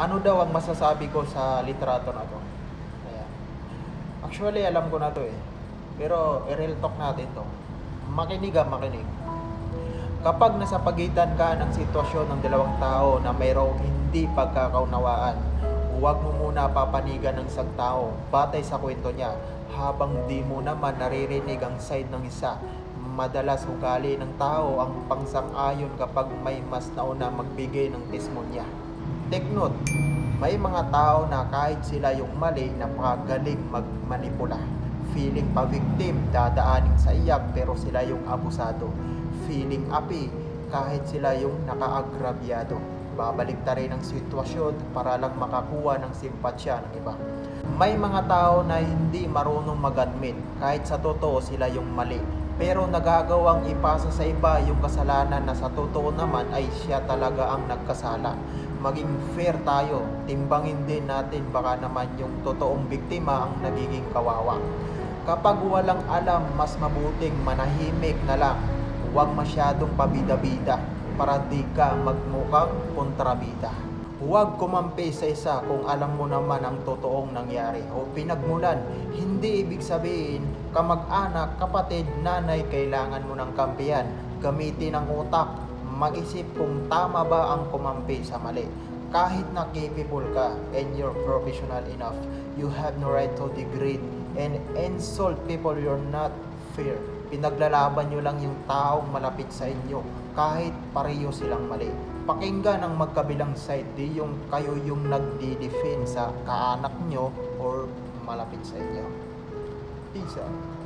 Ano daw ang masasabi ko sa litrato na to? Ayan. Actually, alam ko na to eh. Pero, i-real talk natin to. Makinig ah, makinig. Kapag nasa pagitan ka ng sitwasyon ng dalawang tao na mayroong hindi pagkakaunawaan, huwag mo muna papanigan ng isang tao batay sa kwento niya habang di mo naman naririnig ang side ng isa. Madalas ugali ng tao ang pangsang-ayon kapag may mas nauna magbigay ng tesmonya. Take note, may mga tao na kahit sila yung mali, napakagaling magmanipula. Feeling pa victim, dadaanin sa iyak pero sila yung abusado. Feeling api, kahit sila yung nakaagrabyado. Babalik ta rin ang sitwasyon para lang makakuha ng simpatsya ng iba. May mga tao na hindi marunong mag-admit kahit sa totoo sila yung mali. Pero nagagawang ipasa sa iba yung kasalanan na sa totoo naman ay siya talaga ang nagkasala. Maging fair tayo, timbangin din natin baka naman yung totoong biktima ang nagiging kawawa. Kapag walang alam, mas mabuting manahimik na lang. Huwag masyadong pabida-bida para di ka magmukhang kontrabida. Huwag kumampi sa isa kung alam mo naman ang totoong nangyari o pinagmulan. Hindi ibig sabihin kamag-anak, kapatid, nanay kailangan mo ng kampiyan. Gamitin ang utak, mag-isip kung tama ba ang kumampi sa mali. Kahit na capable ka and you're professional enough, you have no right to degrade and insult people you're not fair. Pinaglalaban nyo lang yung taong malapit sa inyo kahit pareho silang mali. Pakinggan ang magkabilang side, di yung kayo yung nagdi-defend sa kaanak nyo or malapit sa inyo. Peace out.